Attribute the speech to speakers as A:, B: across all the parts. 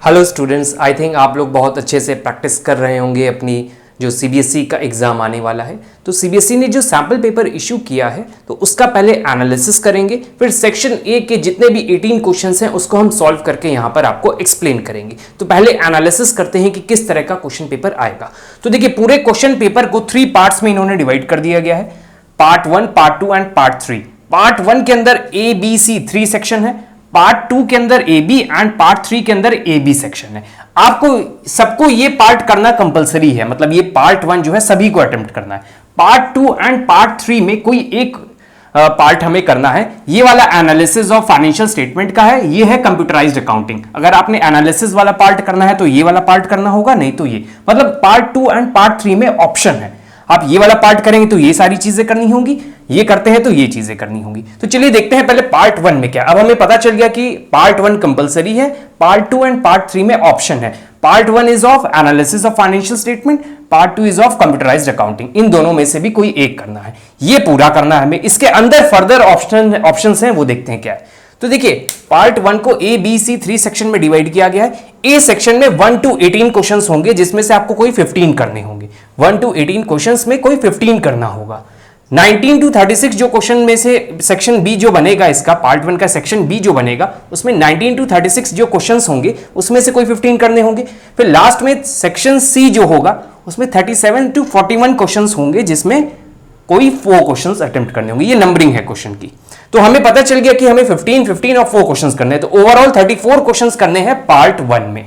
A: Hello students, I think आप लोग बहुत अच्छे से प्रैक्टिस कर रहे होंगे अपनी जो सीबीएसई का एग्ज़ाम आने वाला है। तो सीबीएसई ने जो सैम्पल पेपर इशू किया है तो उसका पहले एनालिसिस करेंगे, फिर सेक्शन ए के जितने भी 18 क्वेश्चंस हैं उसको हम सॉल्व करके यहाँ पर आपको एक्सप्लेन करेंगे। तो पहले एनालिसिस करते हैं कि किस तरह का क्वेश्चन पेपर आएगा। तो देखिए, पूरे क्वेश्चन पेपर को 3 पार्ट्स में इन्होंने डिवाइड कर दिया गया है, part 1, part 2 and part 3। Part 1 के अंदर ए बी सी 3 सेक्शन है, पार्ट 2 के अंदर ए बी एंड पार्ट 3 के अंदर ए बी सेक्शन है। आपको सबको ये पार्ट करना कंपलसरी है, मतलब ये पार्ट 1 जो है सभी को अटेम्प्ट करना है। पार्ट 2 एंड पार्ट 3 में कोई एक पार्ट हमें करना है। ये वाला एनालिसिस ऑफ फाइनेंशियल स्टेटमेंट का है, ये है कंप्यूटराइज्ड अकाउंटिंग। अगर आपने एनालिसिस वाला पार्ट करना है तो ये वाला पार्ट करना होगा, नहीं तो ये, मतलब पार्ट 2 एंड पार्ट 3 में ऑप्शन है। आप ये वाला पार्ट करेंगे तो ये सारी चीजें करनी होंगी, ये करते हैं तो ये चीजें करनी होंगी। तो चलिए देखते हैं पहले पार्ट 1 में क्या। अब हमें पता चल गया कि पार्ट 1 कंपलसरी है, पार्ट 2 एंड पार्ट 3 में ऑप्शन है। Part 1 is of analysis of financial statement, part 2 is of computerised accounting. इन दोनों में से भी कोई एक करना है, ये पूरा करना है हमें। इसके अंदर फर्दर ऑप्शंस हैं, वो देखते हैं क्या है। तो देखिए, पार्ट 1 को ए बी सी 3 सेक्शन में डिवाइड किया गया है। ए सेक्शन में 1 to 18 क्वेश्चंस होंगे, जिसमें से आपको कोई 15 करने होंगे। 1 to 18 क्वेश्चंस में कोई 15 करना होगा। 19 to 36 जो क्वेश्चन में से सेक्शन बी जो बनेगा, इसका पार्ट 1 का सेक्शन बी जो बनेगा, उसमें 19 to 36 जो क्वेश्चंस होंगे उसमें से कोई 15 करने होंगे। फिर लास्ट में सेक्शन सी जो होगा उसमें 37 to 41 क्वेश्चंस होंगे, जिसमें कोई 4 क्वेश्चंस अटेम्प्ट करने होंगे। ये नंबरिंग है क्वेश्चन की। तो हमें पता चल गया कि हमें 15 और 4 क्वेश्चंस करने हैं। तो ओवरऑल 34 क्वेश्चंस करने हैं पार्ट 1 में।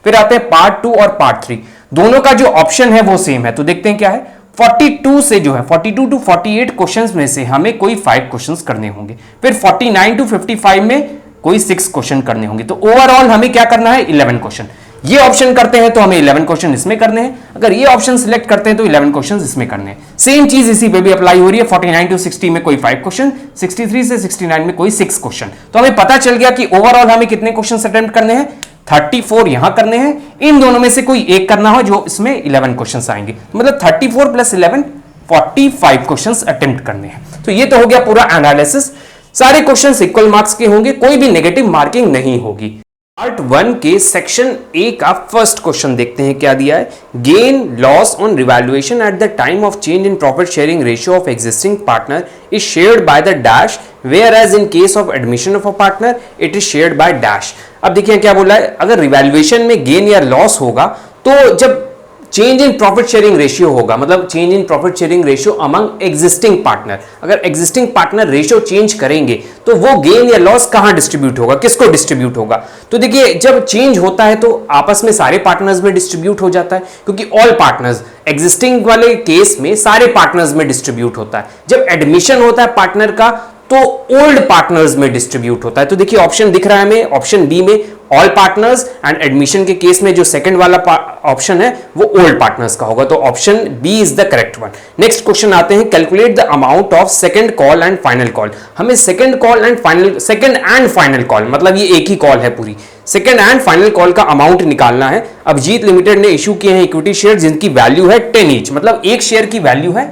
A: फिर आते हैं पार्ट 2 और पार्ट 3। दोनों का जो ऑप्शन है वो सेम है। तो देखते हैं क्या है। 42 से जो है 42 to 48 क्वेश्चंस में से हमें कोई 5 क्वेश्चंस करने होंगे। फिर 49 to 55 में कोई 6 क्वेश्चन करने होंगे। तो ओवरऑल हमें क्या करना है, 11 क्वेश्चन। ये ऑप्शन करते हैं तो हमें 11 क्वेश्चन इसमें करने हैं, अगर ये ऑप्शन सिलेक्ट करते हैं तो 11 क्वेश्चन इसमें करने हैं। सेम चीज इसी पे भी अप्लाई हो रही है। 49 to 60 में कोई 5 क्वेश्चन, 63 से 69 में कोई 6 क्वेश्चन। तो हमें पता चल गया कि ओवरऑल हमें कितने क्वेश्चन अटेम्प्ट करने हैं, 34 यहां करने हैं। इन दोनों में से कोई एक करना हो जो इसमें 11 क्वेश्चन आएंगे, मतलब 34 + 11 45 क्वेश्चन अटेम्प्ट करने हैं। तो ये तो हो गया पूरा एनालिसिस। सारे क्वेश्चन इक्वल मार्क्स के होंगे, कोई भी नेगेटिव मार्किंग नहीं होगी। पार्ट 1 के सेक्शन ए का फर्स्ट क्वेश्चन देखते हैं क्या दिया है। Gain loss on revaluation at the time of change in profit sharing ratio of existing partner is shared by the dash, whereas in case of admission of a partner it is shared by dash. अब देखिए क्या बोला है, अगर revaluation में gain या loss होगा तो जब change in profit sharing ratio होगा, मतलब change in profit sharing ratio among existing partner, अगर एग्जिस्टिंग पार्टनर रेशियो चेंज करेंगे तो वो गेन या लॉस कहां डिस्ट्रीब्यूट होगा, किसको डिस्ट्रीब्यूट होगा। तो देखिए, जब चेंज होता है तो आपस में सारे पार्टनर्स में डिस्ट्रीब्यूट हो जाता है, क्योंकि ऑल पार्टनर्स, एग्जिस्टिंग वाले केस में सारे पार्टनर्स में डिस्ट्रीब्यूट होता है। जब एडमिशन होता है पार्टनर का तो ओल्ड पार्टनर्स में डिस्ट्रीब्यूट होता है। तो देखिए ऑप्शन दिख रहा है हमें, ऑप्शन बी में ऑल पार्टनर्स, एंड एडमिशन के केस में जो सेकंड वाला ऑप्शन है वो ओल्ड पार्टनर्स का होगा। तो option B is the correct one. Next question आते हैं, calculate the amount of second call and final call. हमें सेकंड एंड फाइनल कॉल, मतलब ये एक ही कॉल है पूरी, सेकंड एंड फाइनल कॉल का अमाउंट निकालना है। अभिजीत लिमिटेड ने इशू किए हैं इक्विटी शेयर जिनकी वैल्यू है 10 ईच, मतलब एक शेयर की वैल्यू है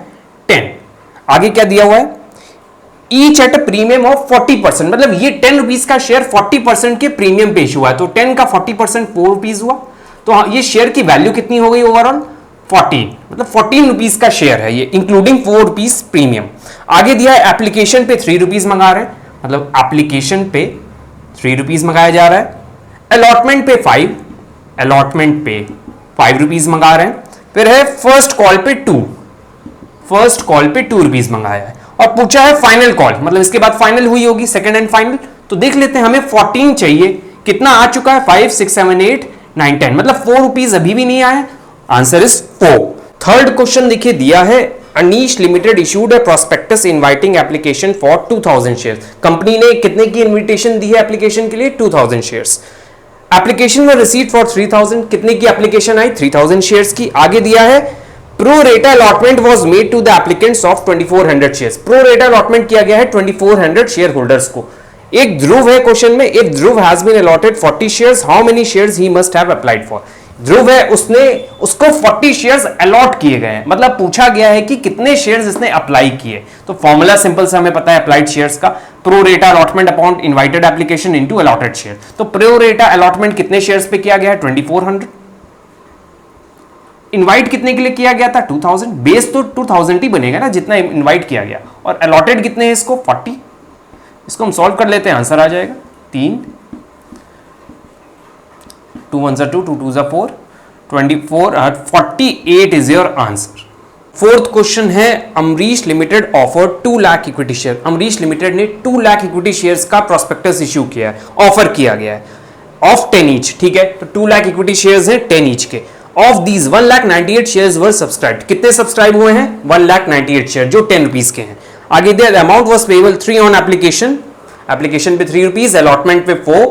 A: 10। आगे क्या दिया हुआ है, ईच एट प्रीमियम ऑफ 40%, मतलब ये 10 रुपीज का शेयर 40% के प्रीमियम पे इशू हुआ है। तो 10 का 40% 4 रुपीज हुआ। तो ये शेयर की वैल्यू कितनी हो गई ओवरऑल, 14, मतलब 14 रुपीज का शेयर है ये, इंक्लूडिंग 4 रुपीज प्रीमियम। आगे दिया है एप्लीकेशन पे 3 रुपीज मंगा रहे हैं, मतलब एप्लीकेशन पे 3 रुपीज मंगाया जा रहा है। अलॉटमेंट पे 5 रुपीज मंगा रहे हैं। फिर है फर्स्ट कॉल पे 2 रुपीज मंगाया है। और पूछा है फाइनल कॉल, मतलब इसके बाद फाइनल हुई होगी, सेकंड एंड फाइनल। तो देख लेते हैं, हमें 14 चाहिए, कितना आ चुका है 5 6 7 8 9 10, मतलब 4 रुपीज अभी भी नहीं आए। Answer is 4। थर्ड क्वेश्चन देखिए दिया है, Anish limited issued a prospectus inviting application for 2000 shares. Company ने कितने की इन्विटेशन दी है एप्लीकेशन के लिए, 2000 शेयर्स। एप्लीकेशन व रिसीट फॉर 3000, कितने की एप्लीकेशन आई, 3000 शेयर्स की। आगे दिया है pro rata allotment was made to the applicants of 2400 shares. Pro rata allotment किया गया है 2400 शेयर होल्डर्स को। एक ध्रुव है क्वेश्चन में, if Dhruv has been allotted 40 shares, how many shares he must have applied for. Dhruv है उसको 40 शेयर्स अलॉट किए गए हैं, मतलब पूछा गया है कि कितने शेयर्स इसने अप्लाई किए। तो फॉर्मूला सिंपल से हमें पता है अप्लाइड शेयर्स का, pro rata allotment upon invited application into allotted share. तो प्रो रेटा अलॉटमेंट कितने शेयर्स पे किया गया है 2400, इनवाइट कितने के लिए किया गया था 2000, बेस तो 2000 ही बनेगा ना जितना इनवाइट किया गया, और अलॉटेड कितने हैं इसको 40। इसको हम सॉल्व कर लेते हैं, आंसर आ जाएगा 3, 2 1 2, 2 2 4, 24, 48 is your answer. Fourth question है, Amrish limited offer 2 lakh equity share. Amrish limited ने 2 लाख इक्विटी शेयर्स का प्रोस्पेक्टस इश्यू किया है, ऑफर किया गया है ऑफ 10 ईच, ठीक है। तो 2 लाख इक्विटी शेयर्स हैं 10 ईच के। Of these 1,98,000 shares were subscribed, कितने सब्सक्राइब हुए हैं 1,98,000 शेयर जो 10 रुपीज के हैं। आगे दिया amount was payable 3 on application, application पे 3 रुपीज, अलॉटमेंट पे 4,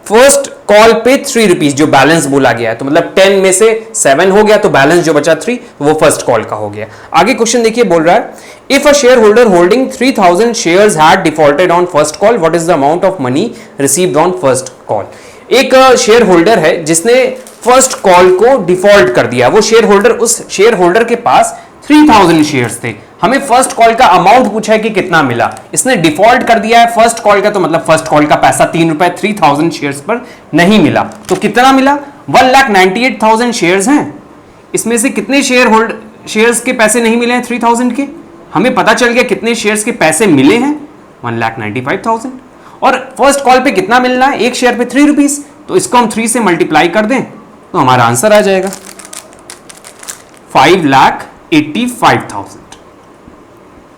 A: फर्स्ट कॉल पे 3 रुपीज जो बैलेंस बोला गया है, तो मतलब 10 में से 7 हो गया तो बैलेंस जो बचा 3 वो फर्स्ट कॉल का हो गया। आगे क्वेश्चन देखिए बोल रहा है, if a share holder holding 3000 shares had defaulted on first call, what is the amount of money received on first call. एक शेयर होल्डर है जिसने फर्स्ट कॉल को डिफॉल्ट कर दिया, वो शेयर होल्डर, उस शेयर होल्डर के पास 3000 शेयर्स थे, हमें फर्स्ट कॉल का अमाउंट पूछा है कि कितना मिला, इसने डिफॉल्ट कर दिया है फर्स्ट कॉल का, तो मतलब फर्स्ट कॉल का पैसा 3 रुपए 3000 शेयर्स पर नहीं मिला, तो कितना मिला 1,98,000 शेयर्स हैं, इसमें से कितने शेयर्स के पैसे नहीं मिले हैं 3000 के, हमें पता चल गया कितने शेयर्स के पैसे मिले हैं 1,95,000, और फर्स्ट कॉल पे कितना मिलना है, एक शेयर पे 3 रुपीज, तो इसको हम 3 से मल्टीप्लाई कर दें तो हमारा आंसर आ जाएगा 5,85,000।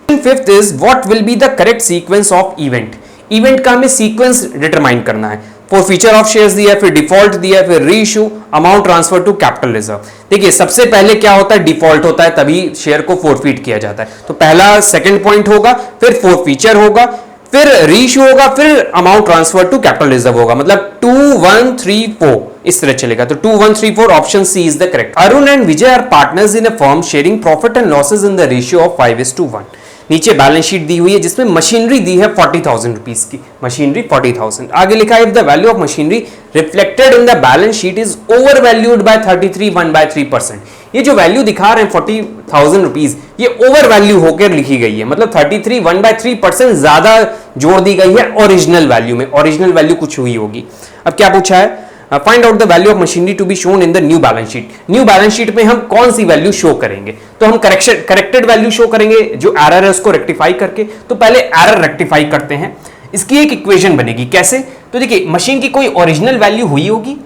A: Fifth is what will be the correct sequence of event. Event का हमें सीक्वेंस डिटरमाइन करना है, फॉरफीचर ऑफ शेयर्स दिया, फिर डिफॉल्ट दिया, फिर reissue, amount transfer to capital reserve. देखिए सबसे पहले क्या होता है, डिफॉल्ट होता है, तभी शेयर को फोरफीट किया जाता है, तो पहला सेकंड पॉइंट होगा, फिर फॉरफीचर होगा, फिर री इशू होगा, फिर amount transfer to capital reserve होगा, मतलब 2 1 3 4 इस तरह चलेगा। तो 2 1 3 4 option C is the correct. Arun and Vijay are partners in a firm sharing profit and losses in the ratio of 5:1। नीचे बैलेंस शीट दी हुई है जिसमें मशीनरी दी है 40,000 रुपीज की, मशीनरी 40,000। आगे लिखा है if the value of machinery reflected in the balance sheet is over valued bye 33 1/3%। ये जो वैल्यू दिखा रहे हैं 40,000 रुपीज, ये ओवर वैल्यू होकर लिखी गई है, मतलब 33 1/3% ज्यादा जोड़ दी गई है ओरिजिनल वैल्यू में, ओरिजिनल वैल्यू कुछ हुई होगी। अब क्या पूछा है, find out the value of machinery to be shown in the new balance sheet. New balance sheet में हम कौन सी वैल्यू शो करेंगे, तो हम करेक्टेड वैल्यू शो करेंगे, जो एरर है उसको रेक्टिफाई करके। तो पहले एरर रेक्टिफाई करते हैं, इसकी एक इक्वेशन बनेगी कैसे, तो देखिए मशीन की कोई ओरिजिनल वैल्यू हुई होगी,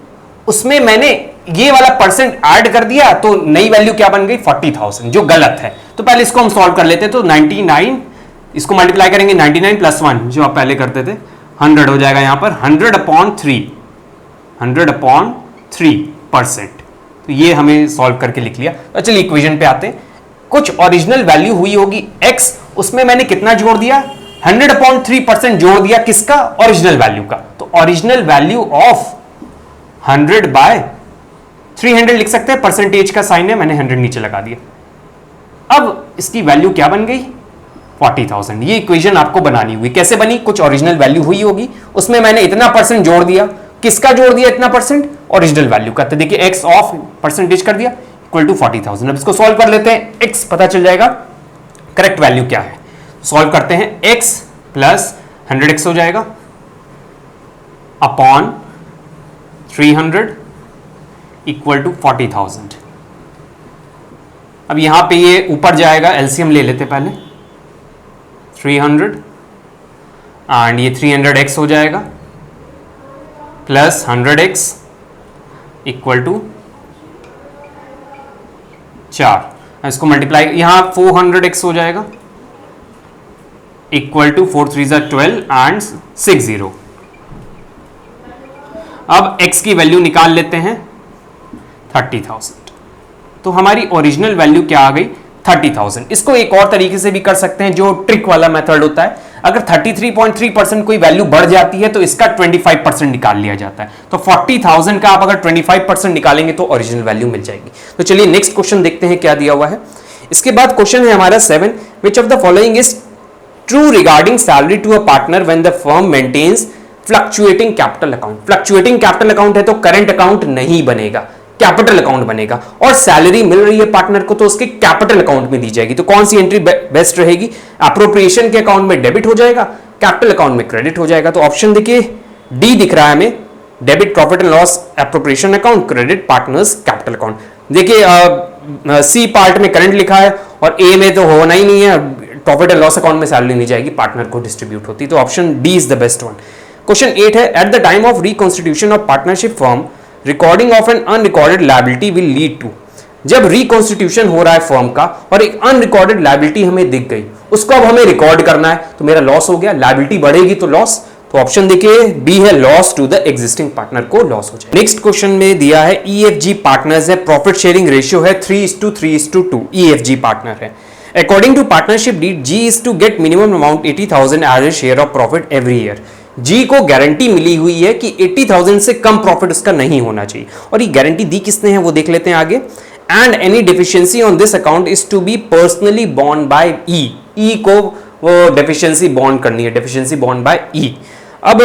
A: उसमें मैंने ये वाला परसेंट ऐड कर दिया, तो नई वैल्यू क्या बन गई 40,000, जो गलत है। तो पहले इसको हम सॉल्व कर लेते हैं, तो 99 इसको मल्टीप्लाई करेंगे 99 + 1 जो आप पहले करते थे 100 हो जाएगा, यहां पर 100/3%, तो ये हमें सॉल्व करके लिख लिया। तो चलिए इक्वेशन पे आते हैं, कुछ ओरिजिनल वैल्यू हुई होगी x, उसमें मैंने कितना जोड़ दिया 100/3% जोड़ दिया, किसका ओरिजिनल वैल्यू का, तो ओरिजिनल वैल्यू ऑफ 100/300 लिख सकते हैं, परसेंटेज का साइन है, मैंने 100 नीचे लगा दिया। अब इसकी वैल्यू क्या बन गई 40,000। ये इक्वेशन आपको बनानी हुई, कैसे बनी, कुछ ओरिजिनल वैल्यू हुई होगी, उसमें मैंने इतना परसेंट जोड़ दिया, किसका जोड़ दिया इतना परसेंट, ओरिजिनल वैल्यू का, तो देखिए x ऑफ परसेंटेज कर दिया इक्वल टू 40,000। अब इसको सॉल्व कर लेते हैं, x पता चल जाएगा करेक्ट वैल्यू क्या है, सॉल्व करते हैं, x + 100x हो जाएगा अपॉन 300 इक्वल टू 40,000। अब यहां पे ये ऊपर जाएगा, एलसीएम ले लेते पहले, 300 एंड ये 300x हो जाएगा प्लस 100x इक्वल टू 4, इसको मल्टीप्लाई, यहां 400x हो जाएगा इक्वल टू 4 3 12 एंड 60। अब x की वैल्यू निकाल लेते हैं 30,000, तो हमारी ओरिजिनल वैल्यू क्या आ गई 30,000। इसको एक और तरीके से भी कर सकते हैं, जो ट्रिक वाला मेथड होता है, अगर 33.3% कोई वैल्यू बढ़ जाती है तो इसका 25% निकाल लिया जाता है, तो 40,000 का आप अगर 25% निकालेंगे तो ओरिजिनल वैल्यू मिल जाएगी। तो चलिए नेक्स्ट क्वेश्चन देखते हैं क्या दिया हुआ है। इसके बाद क्वेश्चन है हमारा 7, which of the following is true regarding salary to a partner when the firm maintains fluctuating capital account. Fluctuating capital account है तो करंट अकाउंट नहीं बनेगा, कैपिटल अकाउंट बनेगा, और सैलरी मिल रही है पार्टनर को तो उसके कैपिटल अकाउंट में दी जाएगी। तो कौन सी एंट्री बेस्ट रहेगी? अप्रोप्रिएशन के अकाउंट में डेबिट हो जाएगा, कैपिटल अकाउंट में क्रेडिट हो जाएगा। तो ऑप्शन देखिए डी दिख रहा है हमें, debit profit and loss appropriation account, credit partners capital account. देखिए सी पार्ट में करंट लिखा है और ए में तो होना ही नहीं है, प्रॉफिट एंड लॉस अकाउंट में सैलरी नहीं जाएगी, पार्टनर को डिस्ट्रीब्यूट होती। तो option D is the best one. Question 8 है, at the time of reconstitution of partnership firm recording of an unrecorded liability will lead to. जब रिकॉन्स्टिट्यूशन हो रहा है फर्म का और एक अनरिकॉर्डेड लायबिलिटी हमें दिख गई, उसको अब हमें रिकॉर्ड करना है, तो मेरा लॉस हो गया, लायबिलिटी बढ़ेगी तो लॉस। तो ऑप्शन देखिए बी है, loss to the existing partner को लॉस हो जाए। नेक्स्ट क्वेश्चन में दिया है EFG पार्टनर्स है, प्रॉफिट शेयरिंग रेशियो है 3:3:2, EFG पार्टनर है। According to partnership deed G is to get minimum amount 80,000 as a share of profit every year। G को गारंटी मिली हुई है कि 80,000 से कम प्रॉफिट उसका नहीं होना चाहिए, और ये गारंटी दी किसने है वो देख लेते हैं आगे। And any deficiency on this account is to be personally borne by E को वो डेफिशिएंसी बॉन्ड करनी है, डेफिशिएंसी बॉन्ड बाय ई। अब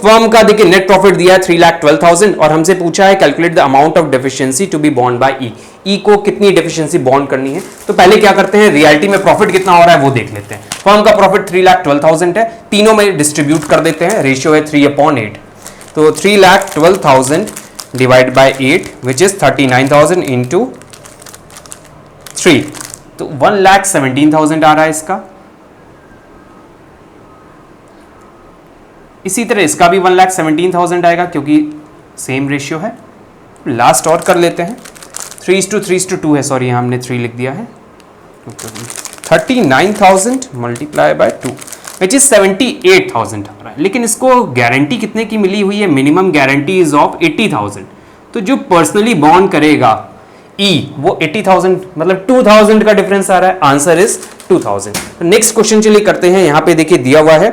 A: फर्म का देखिए नेट प्रॉफिट दिया है 3,12,000 और हमसे पूछा है calculate the amount of deficiency to be बॉन्ड बाय ई। ई को कितनी डेफिशिएंसी बॉन्ड करनी है, तो पहले क्या करते हैं, रियलिटी में प्रॉफिट कितना हो रहा है वो देख लेते हैं। फर्म का प्रॉफिट 3,12,000 है, तीनों में डिस्ट्रीब्यूट कर देते हैं, रेशियो है 3/8। तो 3,12,000 divide by 8 which is 39,000 into 3, तो 1,17,000 आ रहा है इसका। इसी तरह इसका भी 1,17,000 आएगा क्योंकि सेम रेशियो है। लास्ट और कर लेते हैं, 3:3:2 है, सॉरी यहाँ हमने 3 लिख दिया है। 39,000 मल्टीप्लाई बाय 2 विच इज 78,000 आ रहा है। लेकिन इसको गारंटी कितने की मिली हुई है, मिनिमम गारंटी इज ऑफ 80,000। तो जो पर्सनली बॉन्ड करेगा E वो 80,000 मतलब 2,000 का डिफरेंस आ रहा है, आंसर इज 2,000। नेक्स्ट क्वेश्चन चलिए करते हैं। यहाँ पे देखिए दिया हुआ है,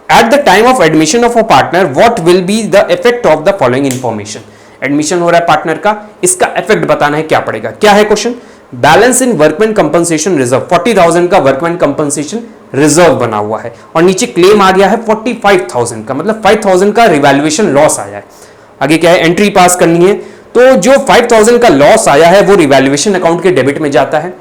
A: at the time of admission of a partner what will be the effect of the following information. Admission हो रहा है पार्टनर का, इसका इफेक्ट बताना है, क्या पड़ेगा। क्या है क्वेश्चन, बैलेंस इन वर्कमैन कंपनसेशन रिजर्व, 40,000 का वर्कमैन कंपनसेशन रिजर्व बना हुआ है, और नीचे क्लेम आ गया है 45,000 का, मतलब 5,000 का रिवैल्यूएशन लॉस आया है। आगे क्या है, एंट्री पास करनी है। तो जो 5,000 का लॉस आया है वो रिवैल्यूएशन अकाउंट के डेबिट में जाता है।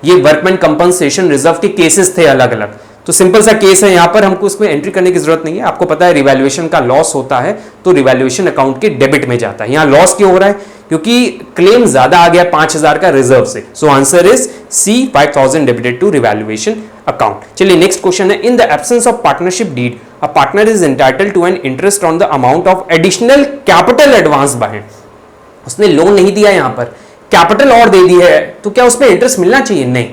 A: ये वर्कमैन कंपनसेशन रिजर्व के केसेस थे अलग अलग, तो सिंपल सा केस है, यहां पर हमको इसमें एंट्री करने की जरूरत नहीं है। आपको पता है रिवैल्यूएशन का लॉस होता है तो रिवैल्यूएशन अकाउंट के डेबिट में जाता है। यहां लॉस क्यों हो रहा है, क्योंकि क्लेम ज्यादा आ गया 5,000 का रिजर्व से। So answer is C, 5,000 debited to revaluation account. चलिए नेक्स्ट क्वेश्चन है, in the absence of partnership deed a partner is entitled to an interest on the amount of additional capital advance by. उसने loan नहीं दिया, यहां पर capital और दे दी है, तो क्या उसमें इंटरेस्ट मिलना चाहिए, नहीं।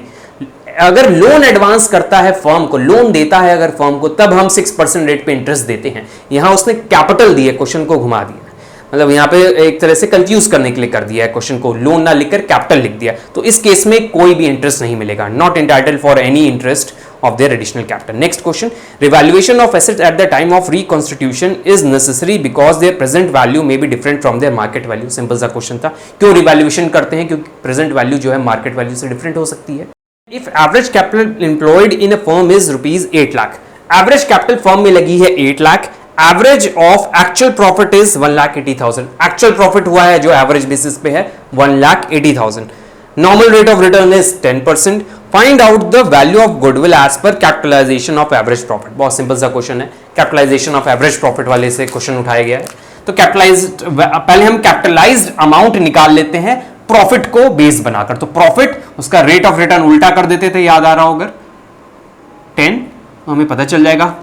A: अगर लोन एडवांस करता है फर्म को, लोन देता है अगर फर्म को, तब हम 6% रेट पे इंटरेस्ट देते हैं। यहां उसने कैपिटल दिया, क्वेश्चन को घुमा दिया, मतलब यहां पे एक तरह से कंफ्यूज करने के लिए कर दिया है क्वेश्चन को, लोन ना लिखकर कैपिटल लिख दिया। तो इस केस में कोई भी इंटरेस्ट नहीं मिलेगा, not entitled for any interest of their additional capital. Next question, revaluation of assets at the time of reconstitution is necessary because their present value may be different from their market value. Simple सा question था, क्यों revaluation करते हैं, क्योंकि present value जो है market value से different हो सकती है। If average capital employed in a firm is rupees 8 lakh, average capital firm में लगी है 8 lakh, average of actual profit is 1,80,000, actual profit हुआ है जो average basis पे है 1,80,000, normal rate of return is 10%, find out the value of goodwill as per capitalization of average profit। बहुत simple सा क्वेश्चन है, कैपिटलाइजेशन ऑफ एवरेज प्रॉफिट वाले से क्वेश्चन उठाया गया है। तो कैपिटलाइज्ड, पहले हम कैपिटलाइज्ड अमाउंट निकाल लेते हैं प्रॉफिट को बेस बनाकर। तो प्रॉफिट उसका रेट ऑफ रिटर्न उल्टा कर देते थे, याद आ रहा हो अगर 10, तो हमें पता चल जाएगा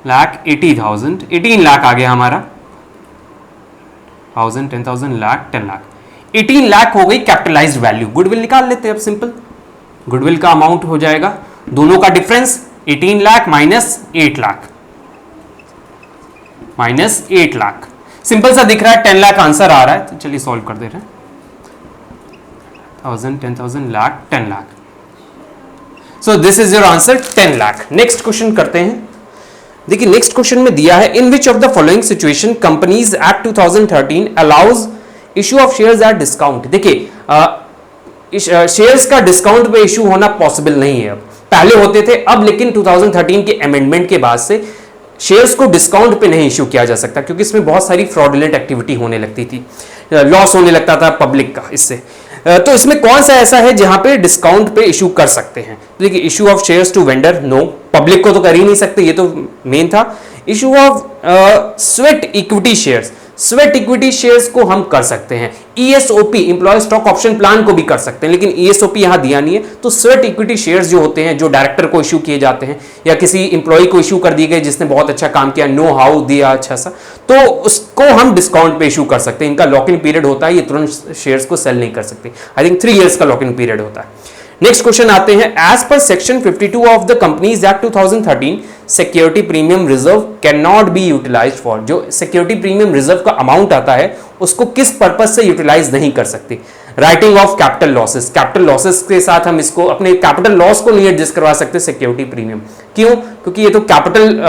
A: 1,80,000, 18 लाख आ गया हमारा, 1000, 10,000, लाख, 10 लाख, 18 लाख हो गई कैपिटलाइज्ड वैल्यू। गुडविल निकाल लेते हैं अब, सिंपल गुडविल का अमाउंट हो जाएगा, दोनों का difference 18 lakh minus 8 lakh, minus 8 lakh. Simple सा दिख रहा है, 10 लाख आंसर आ रहा है, तो चलिए सॉल्व कर दे रहे हैं। 1000, 10,000, lakh, 10 lakh. So this is your answer, 10 lakh. Next question करते हैं। देखिए नेक्स्ट क्वेश्चन में दिया है, in which of the following situation companies act 2013 allows issue of shares at discount. देखिए शेयर्स का डिस्काउंट पे इशू होना पॉसिबल नहीं है, अब पहले होते थे, अब लेकिन 2013 के अमेंडमेंट के बाद से शेयर्स को डिस्काउंट पे नहीं इशू किया जा सकता, क्योंकि इसमें बहुत सारी फ्रॉडुलेंट एक्टिविटी होने लगती थी। लॉस होने लगता था पब्लिक का इससे। तो इसमें कौन सा ऐसा है जहां पे डिस्काउंट पे इशू कर सकते हैं? देखिए, issue of shares to vendor, no, public को तो कर ही नहीं सकते, ये तो मेन था। Issue of sweat equity shares, sweat equity shares को हम कर सकते हैं। ESOP, employ stock option plan को भी कर सकते हैं, लेकिन ईएसओपी यहां दिया नहीं है। तो स्वेट इक्विटी शेयर्स जो होते हैं, जो डायरेक्टर को इशू किए जाते हैं या किसी इंप्लॉय को इशू कर दिए गए जिसने बहुत अच्छा काम किया, नो हाउ दिया अच्छा सा, तो उसको हम डिस्काउंट पे इशू कर सकते हैं। इनका लॉक इन पीरियड होता है, ये तुरंत शेयर्स को सेल नहीं कर सकते। आई थिंक 3 years का लॉक इन पीरियड होता है। नेक्स्ट क्वेश्चन आते हैं, as per section 52 of the companies act 2013 security premium reserve can not be utilised for, जो सिक्योरिटी प्रीमियम रिजर्व का अमाउंट आता है उसको किस पर्पज से यूटिलाइज नहीं कर सकते? Writing off capital losses, capital losses के साथ हम इसको अपने कैपिटल लॉस को नहीं एडजस्ट करवा सकते सिक्योरिटी प्रीमियम। क्यों? क्योंकि ये तो कैपिटल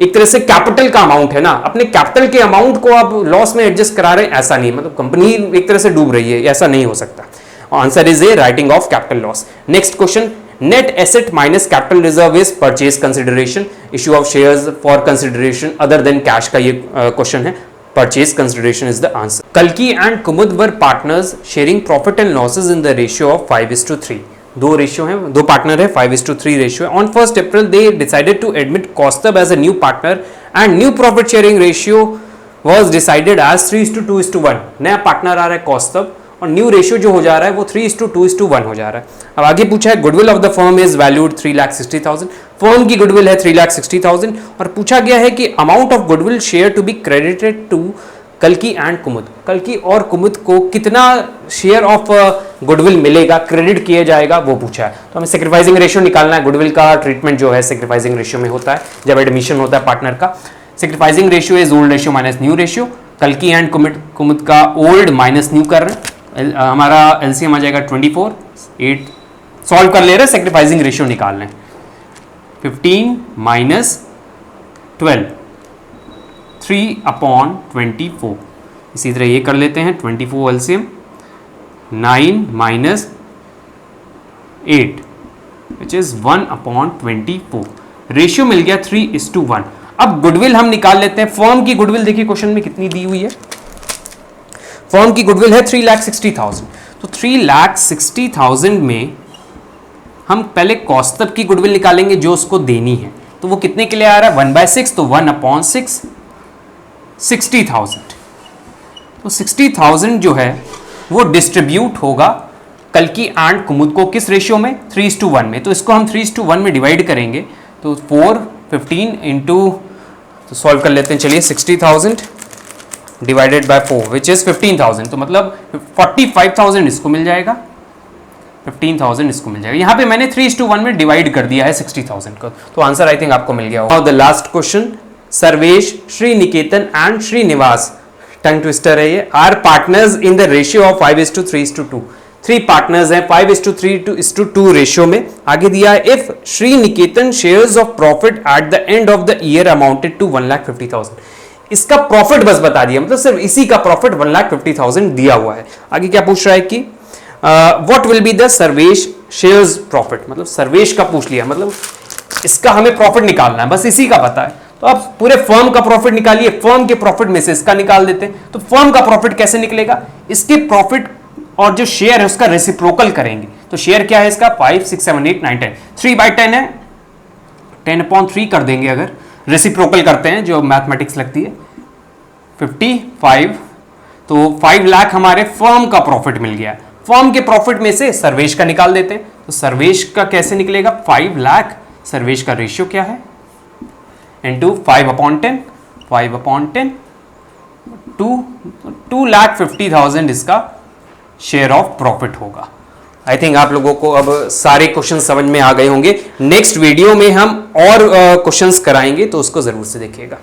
A: एक तरह से कैपिटल का अमाउंट है ना, अपने कैपिटल के अमाउंट को आप लॉस में एडजस्ट करा रहे हैं, ऐसा नहीं, मतलब कंपनी एक तरह से डूब रही है, ऐसा नहीं हो सकता। Answer is a writing off capital loss. Next question, net asset minus capital reserve is purchase consideration, issue of shares for consideration other than cash का ये क्वेश्चन है। Purchase consideration is the answer. कल्की and Kumud were partners sharing profit and losses in the ratio of 5:3। दो ratio हैं, दो partner है, 5:3 ratio है। On 1st April they decided to admit Kaustubh as a new partner and new profit sharing ratio was decided as 3:2:1। नया partner आ रहा है कौस्तभ और new ratio जो हो जा रहा है वो 3:2:1 हो जा रहा है। अब आगे पूछा है, goodwill of the firm is valued 3,60,000, firm की गुडविल है 3,60,000 और पूछा गया है कि amount of goodwill share to be credited to कल्की एंड कुमुद, कल्की और कुमुद को कितना शेयर ऑफ गुडविल मिलेगा, क्रेडिट किया जाएगा, वो पूछा है। तो हमें सैक्रिफाइसिंग रेशियो निकालना है। गुडविल का ट्रीटमेंट जो है सैक्रिफाइसिंग रेशियो में होता है जब एडमिशन होता है पार्टनर का। Sacrificing ratio is old ratio minus new ratio. कल्की एंड कुमुद का ओल्ड माइनस न्यू कर रहे हैं, हमारा एलसीएम आ जाएगा 24, 8 सॉल्व कर ले रहे हैं, सैक्रिफाइसिंग रेशियो निकाल लें। 15 माइनस 12, 3/24। इसी तरह ये कर लेते हैं, 24 LCM, 9 minus 8 which is 1/24। Ratio मिल गया 3:1। अब गुडविल हम निकाल लेते हैं। फर्म की गुडविल देखिए क्वेश्चन में कितनी दी हुई है, फर्म की गुडविल है 3,60,000। तो 3,60,000 में हम पहले कौस्तभ की गुडविल निकालेंगे जो उसको देनी है। तो वो कितने के लिए आ रहा है? 1/6, तो 1/6 60,000। तो 60,000 जो है वो डिस्ट्रीब्यूट होगा कल्की एंड कुमुद को किस रेशियो में? 3:1 में। तो इसको हम 3:1 में डिवाइड करेंगे तो 4, 15 इंटू, तो सॉल्व कर लेते हैं, चलिए 60,000 डिवाइडेड बाय 4 विच इज 15,000। तो मतलब 45,000 इसको मिल जाएगा, 15,000 इसको मिल जाएगा। यहाँ पे मैंने 3:1 में डिवाइड कर दिया है 60,000 को। तो आंसर आई थिंक आपको मिल गया होगा। The last question, Sarvesh, Shri Niketan and Srinivas, tongue twister है ये, are partners in the ratio of 5:3:2। 3 partners हैं 5:3:2 रेशियो में। आगे दिया है, if Shri Niketan shares of profit at the end of the year amounted to 1,50,000। इसका प्रॉफिट बस बता दिया, मतलब सिर्फ इसी का प्रॉफिट 1,50,000 दिया हुआ है। आगे क्या पूछ रहा है कि what will be the Sarvesh shares profit, मतलब सर्वेश का पूछ लिया, मतलब इसका हमें प्रॉफिट निकालना है, बस इसी का पता है। तो आप पूरे फर्म का प्रॉफिट निकालिए, फर्म के प्रॉफिट में से इसका निकाल देते हैं। तो फर्म का प्रॉफिट कैसे निकलेगा? इसके प्रॉफिट और जो शेयर है उसका रेसिप्रोकल करेंगे। तो शेयर क्या है इसका? 5, 6, 7, 8, 9, 10, 3/10 है, 10/3 कर देंगे अगर रेसिप्रोकल करते हैं, जो मैथमेटिक्स लगती है। 55, तो 5 लाख हमारे फर्म का प्रॉफिट मिल गया। फर्म के प्रॉफिट में से सर्वेश का निकाल देते हैं। तो सर्वेश का कैसे निकलेगा? 5 लाख, सर्वेश का रेशियो क्या है? इंटू 5/10, 5/10, 2,50,000 इसका शेयर ऑफ प्रॉफिट होगा। आई थिंक आप लोगों को अब सारे क्वेश्चन समझ में आ गए होंगे। नेक्स्ट वीडियो में हम और क्वेश्चंस कराएंगे, तो उसको जरूर से देखिएगा।